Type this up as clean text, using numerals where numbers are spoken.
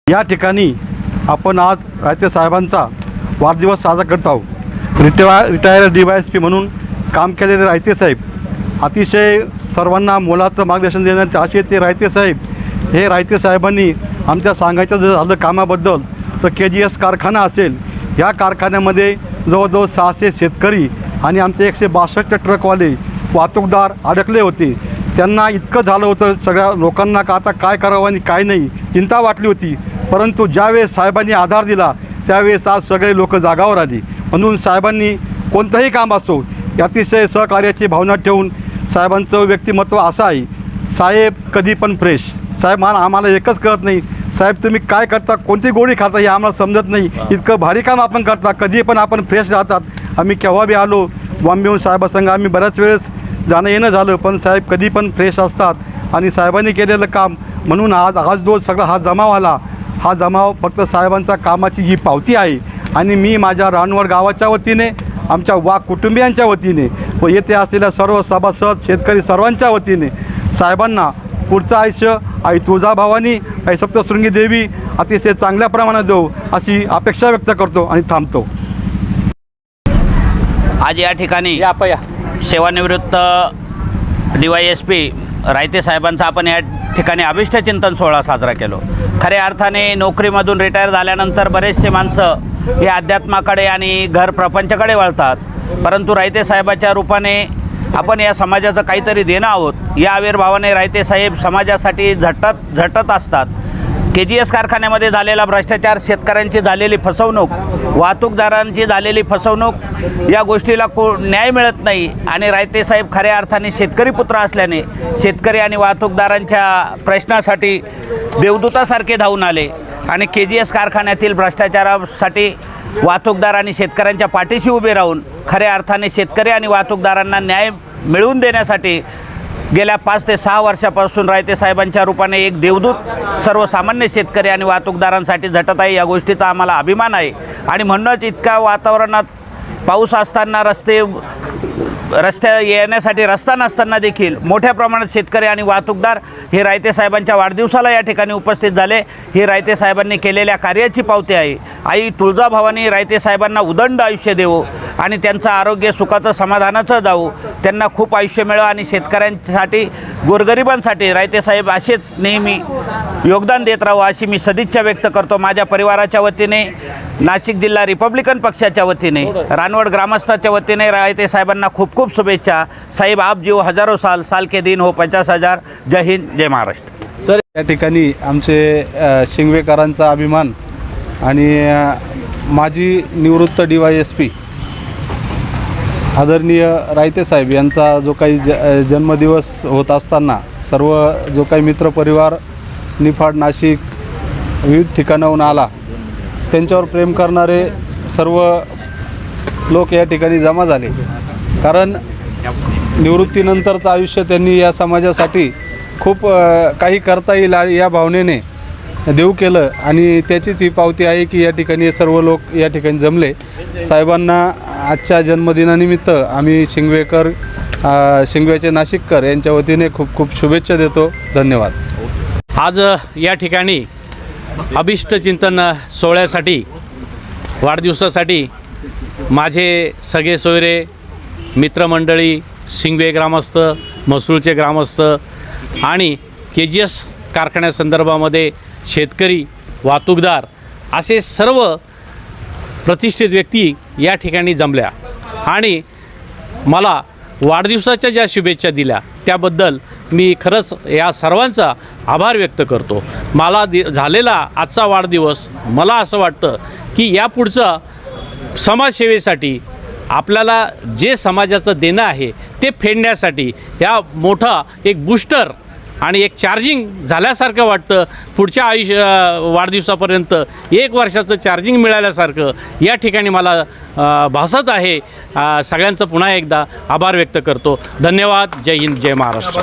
या ठिकाणी आपण आज रायते साहेबांचा वाढदिवस साजरा करत आहोत। रिटायर DYSP म्हणून काम केलेले रायते साहेब अतिशय सर्वांना मोलाचं मार्गदर्शन देण्याचे असे ते रायते साहेब। हे रायते साहेबांनी आमच्या सांगायचं जर झालं कामाबद्दल तर KGS कारखाना असेल, या कारखान्यामध्ये जवळजवळ 600 शेतकरी आणि आमचे 162 ट्रकवाले वाहतूकदार अडकले होते। त्यांना इतकं झालं होतं सगळ्या लोकांना का आता काय करावं आणि काय नाही, चिंता वाटली होती। परंतु ज्यावेळेस साहेबांनी आधार दिला त्यावेळेस आज सगळे लोक जागावर आली। म्हणून साहेबांनी कोणतंही काम असो अतिशय सहकार्याची भावना ठेवून साहेबांचं व्यक्तिमत्व असं आहे, साहेब कधी पण फ्रेश। साहेब आम्हाला एकच कळत नाही, साहेब तुम्ही काय करता, कोणती गोळी खाता हे आम्हाला समजत नाही, इतकं भारी काम आपण करता, कधी पण आपण फ्रेश राहतात। आम्ही केव्हा बी आलो बॉम्बेहून साहेबासंग आम्ही बऱ्याच वेळेस जाणं येणं झालं, पण साहेब कधी पण फ्रेश असतात आणि साहेबांनी केलेलं काम म्हणून आज जो सगळा हा जमाव आला, हा जमाव फक्त साहेबांचा कामाची ही पावती आहे। आणि मी माझ्या रानवड गावाच्या वतीने, आमच्या वाघ कुटुंबियांच्या वतीने व येथे असलेल्या सर्व सभासद शेतकरी सर्वांच्या वतीने साहेबांना पुढचं आयुष्य आई तुळजाभवानी, आई सप्तशृंगी देवी अतिशय चांगल्या प्रमाणात देऊ अशी अपेक्षा व्यक्त करतो आणि थांबतो। आज या ठिकाणी सेवानिवृत्त DYSP रायते साहेबांचा आपण या ठिकाणी अभिष्ट चिंतन सोहळा साजरा केलो। खऱ्या अर्थाने नोकरीमधून रिटायर झाल्यानंतर बरेचसे माणसं हे अध्यात्माकडे आणि घर प्रपंचाकडे वळतात, परंतु रायते साहेबाच्या रूपाने आपण या समाजाचं काहीतरी देणं आहोत या आविर्भावाने रायते साहेब समाजासाठी झटत असतात। KGS कारखान्यामध्ये झालेला भ्रष्टाचार, शेतकऱ्यांची झालेली फसवणूक, वाहतूकदारांची झालेली फसवणूक या गोष्टीला न्याय मिळत नाही आणि रायते साहेब खऱ्या अर्थाने शेतकरी पुत्र असल्याने शेतकरी आणि वाहतूकदारांच्या प्रश्नासाठी देवदूतासारखे धावून आले आणि KGS कारखान्यातील भ्रष्टाचारासाठी वाहतूकदार आणि शेतकऱ्यांच्या पाठीशी उभे राहून खऱ्या अर्थाने शेतकरी आणि वाहतूकदारांना न्याय मिळवून देण्यासाठी गेल्या 5 ते 6 वर्षापासून रायते साहेबांच्या रूपाने एक देवदूत सर्वसामान्य शेतकरी आणि वाहतूकदारांसाठी झटत आहे। या गोष्टीचा आम्हाला अभिमान आहे आणि म्हणूनच इतक्या वातावरणात पाऊस असताना रस्त्या येण्यासाठी रस्ता नसताना देखील मोठ्या प्रमाणात शेतकरी आणि वाहतूकदार हे रायते साहेबांच्या वाढदिवसाला या ठिकाणी उपस्थित झाले। हे रायते साहेबांनी केलेल्या कार्याची पावती आहे। आई तुळजाभवानी रायते साहेबांना उदंड आयुष्य देवो आणि त्यांचं आरोग्य सुखाचं समाधानाचं जावो, त्यांना खूप आयुष्य मिळो आणि शेतकऱ्यांसाठी गोरगरिबांसाठी रायते साहेब असेच नेहमी योगदान देत राहू अशी मी सदिच्छा व्यक्त करतो। माझ्या परिवाराच्या वतीने, नाशिक जिल्हा रिपब्लिकन पक्षाच्या वतीने, रानवड ग्रामस्थाच्या वतीने रायते साहेबांना खूप खूप शुभेच्छा। साहेब आप जीव हजारों साल, साल के दिन हो 50,000। जय हिंद, जय महाराष्ट्र। सर, या ठिकाणी आमचे शिंगवेकरांचा अभिमान आणि माजी निवृत्त DYSP आदरणीय रायते साहेब यांचा जो काही जन्मदिवस होत असताना सर्व जो काही मित्रपरिवार निफाड, नाशिक विविध ठिकाणाहून आला, त्यांच्यावर प्रेम करणारे सर्व लोक या ठिकाणी जमा झाले। कारण निवृत्तीनंतरचं आयुष्य त्यांनी या समाजासाठी खूप काही करता येईल या भावनेने देऊ केलं आणि त्याचीच ही पावती आहे की या ठिकाणी सर्व लोक या ठिकाणी जमले। साहेबांना आजच्या जन्मदिनानिमित्त आम्ही शिंगव्याचे नाशिककर यांच्या वतीने खूप खूप शुभेच्छा देतो। धन्यवाद। आज या ठिकाणी अभिष्ट चिंतन सोहळ्यासाठी, वाढदिवसासाठी माझे सगळे सोयरे, मित्रमंडळी, शिंगवे ग्रामस्थ, मसूळचे ग्रामस्थ आणि KGS कारखान्यासंदर्भामध्ये शेतकरी, वाहतूकदार असे सर्व प्रतिष्ठित व्यक्ती या ठिकाणी जमल्या आणि मला वाढदिवसाच्या ज्या शुभेच्छा दिल्या त्याबद्दल मी खरंच या सर्वांचा आभार व्यक्त करतो। मला झालेला आजचा वाढदिवस मला असं वाटतं की यापुढचा समाजसेवेसाठी आपल्याला जे समाजाचं देणं आहे ते फेडण्यासाठी या मोठा एक बूस्टर आणि एक चार्जिंग झाल्यासारखं वाटतं। पुढच्या वाढदिवसापर्यंत 1 वर्षाचं चार्जिंग मिळाल्यासारखं या ठिकाणी मला भासत आहे। सगळ्यांचं पुन्हा एकदा आभार व्यक्त करतो। धन्यवाद। जय हिंद, जय महाराष्ट्र।